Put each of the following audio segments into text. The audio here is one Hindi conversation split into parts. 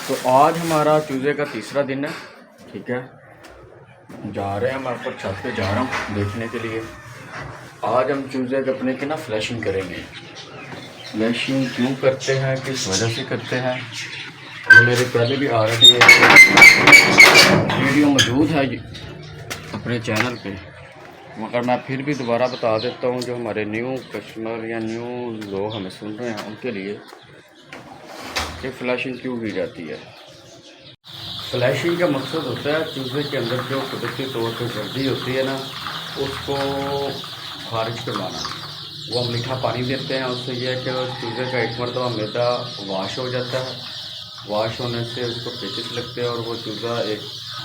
तो आज हमारा चूज़े का तीसरा दिन है। ठीक है, जा रहे हैं, मैं ऊपर छत पे जा रहा हूँ देखने के लिए। आज हम चूज़े के अपने की ना फ्लैशिंग करेंगे। फ्लैशिंग क्यों करते हैं, किस वजह से करते हैं, मेरे पहले भी ऑलरेडी वीडियो मौजूद है अपने चैनल पे, मगर मैं फिर भी दोबारा बता देता हूँ जो हमारे न्यू कस्टमर या न्यू लोग हमें सुन रहे हैं उनके लिए कि फ्लैशिंग क्यों की जाती है। फ्लैशिंग का मकसद होता है चूज़े के अंदर जो कुदरती तौर पर गर्दी होती है ना, उसको खारिज करवाना। वो हम मीठा पानी देते हैं, उससे यह है कि चूज़े का एक मरतबा मैदा वाश हो जाता है। वाश होने से उसको पेचिस लगते हैं और वो चूज़ा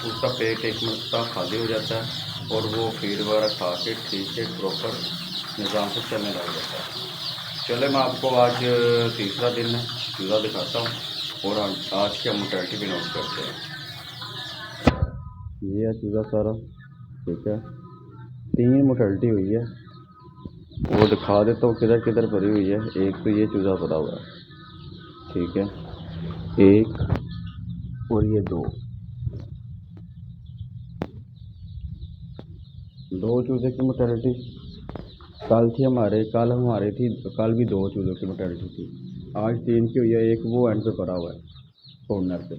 उसका पेट एक मरतबा खाली हो जाता है और वो फीड वगैरह खा के ठीक है प्रॉपर निज़ाम से चलने लग जाता है। चले, मैं आपको आज तीसरा दिन है चूज़ा दिखाता हूँ और आज की हम मोर्टेलिटी भी नोट करते हैं। ये है चूज़ा सारा, ठीक है, 3 मोर्टेलिटी हुई है। वो दिखा देता हूँ किधर किधर भरी हुई है। एक तो ये चूज़ा भरा हुआ है, ठीक है, एक और ये दो चूज़े की मोर्टेलिटी कल थी हमारे, कल भी 2 चूज़ों की मोर्टेलिटी थी। आज 3 की हुई है। एक वो एंड पे भरा हुआ है कॉर्नर पे।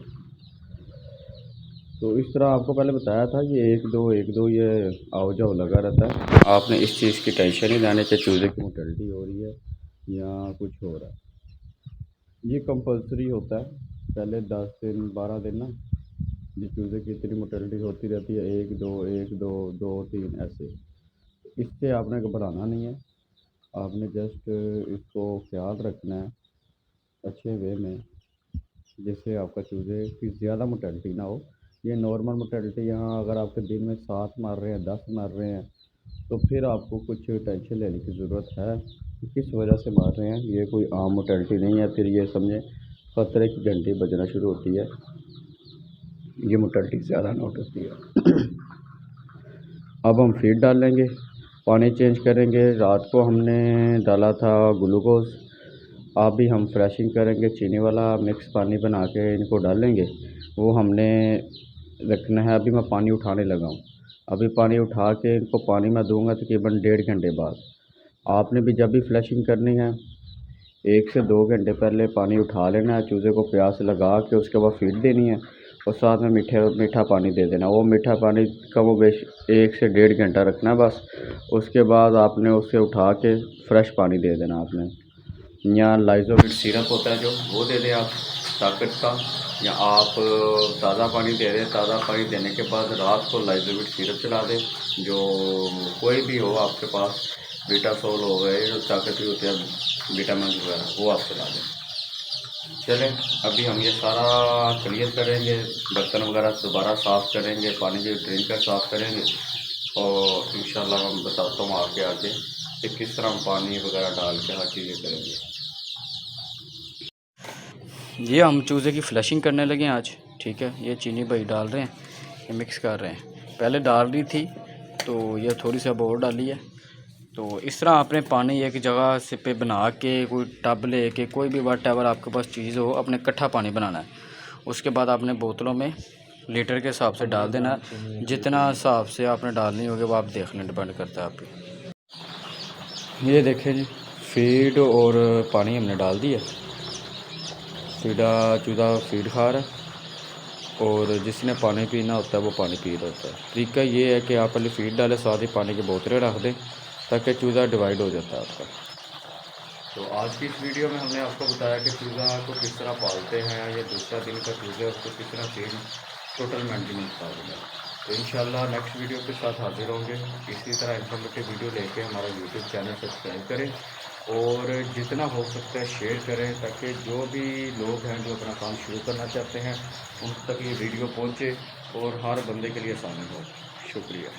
तो इस तरह आपको पहले बताया था कि एक दो ये आओ जाओ लगा रहता है। आपने इस चीज़ की टेंशन ही लेने के चूज़े की मोर्टेलिटी हो रही है या कुछ हो रहा है। ये कंपलसरी होता है पहले 10 दिन 12 दिन ना, ये चूज़े की इतनी मोर्टेलिटी होती रहती है, 1 2 3 ऐसे। इससे आपने घबराना नहीं है, आपने जस्ट इसको ख्याल रखना है अच्छे वे में, जिससे आपका चूज़े की ज़्यादा मोर्टेलिटी ना हो। ये नॉर्मल मोर्टेलिटी, यहाँ अगर आपके दिन में 7 मार रहे हैं 10 मार रहे हैं तो फिर आपको कुछ टेंशन लेने की ज़रूरत है कि किस वजह से मार रहे हैं। ये कोई आम मोर्टेलिटी नहीं है। फिर ये समझें ख़तरे की घंटी बजना शुरू होती है, ये मोर्टेलिटी ज़्यादा नोट होती है। अब हम फीड डालेंगे, पानी चेंज करेंगे। रात को हमने डाला था ग्लूकोज़, अब भी हम फ्रेशिंग करेंगे, चीनी वाला मिक्स पानी बना के इनको डालेंगे। वो हमने रखना है। अभी मैं पानी उठाने लगा हूँ, अभी पानी उठा के इनको पानी मैं दूंगा तकरीबन 1.5 घंटे बाद। आपने भी जब भी फ्लैशिंग करनी है 1 से 2 घंटे पहले पानी उठा लेना है, चूज़े को प्यास लगा के उसके बाद फीड देनी है और साथ में मीठा पानी दे देना। वो मीठा पानी का वो बेश 1 से 1.5 घंटा रखना बस। उसके बाद आपने उसे उठा के फ्रेश पानी दे देना। आपने या लाइज़ोविट सिरप होता है जो, वो दे दें आप ताकत का, या आप ताज़ा पानी दे दें। ताज़ा पानी देने के बाद रात को लाइज़ोविट सिरप चला दें, जो कोई भी हो आपके पास, बीटासोल हो गए जो ताकत भी होती है, विटामिन वगैरह, वो आप चला दें। चलें, अभी हम ये सारा क्लियर करेंगे, बर्तन वगैरह दोबारा साफ़ करेंगे, पानी की ड्रिंकर साफ़ करेंगे और इंशाल्लाह हम बताता हूँ आगे कि किस तरह हम पानी वगैरह डाल के हर चीज़ें करेंगे। ये हम चूज़े की फ्लैशिंग करने लगे आज, ठीक है। ये चीनी भाई डाल रहे हैं, ये मिक्स कर रहे हैं। पहले डाल रही थी तो ये थोड़ी सी अब और डाली है। तो इस तरह आपने पानी एक जगह से पे बना के, कोई टब ले के, कोई भी वट एवर आपके पास चीज़ हो, अपने इकट्ठा पानी बनाना है। उसके बाद आपने बोतलों में लीटर के हिसाब से डाल देना। जितना हिसाब से आपने डालनी होगी वो आप देख लें, डिपेंड करता है आप पे। ये देखें जी, फीड और पानी हमने डाल दिया। चूज़ा फीड खा रहा है और जिसने पानी पीना होता है वो पानी पी रहा होता है। तरीका ये है कि आप पहले फीड डालें, साथ ही पानी की बोतलें रख दें ताकि चूज़ा डिवाइड हो जाता है आपका। तो आज की इस वीडियो में हमने आपको बताया कि चूज़ा को किस तरह पालते हैं, ये दूसरा दिन का चूज़ा है, उसको किस तरह फीड टोटल मेंटेनेंस पालेंगे। तो इंशाल्लाह नेक्स्ट वीडियो के साथ हाजिर होंगे। इसी तरह इन्फॉर्मेटिव वीडियो लेके हमारा यूट्यूब चैनल सब्सक्राइब करें और जितना हो सकता है शेयर करें, ताकि जो भी लोग हैं जो अपना काम शुरू करना चाहते हैं उन तक ये वीडियो पहुँचे और हर बंदे के लिए आसानी हो। शुक्रिया।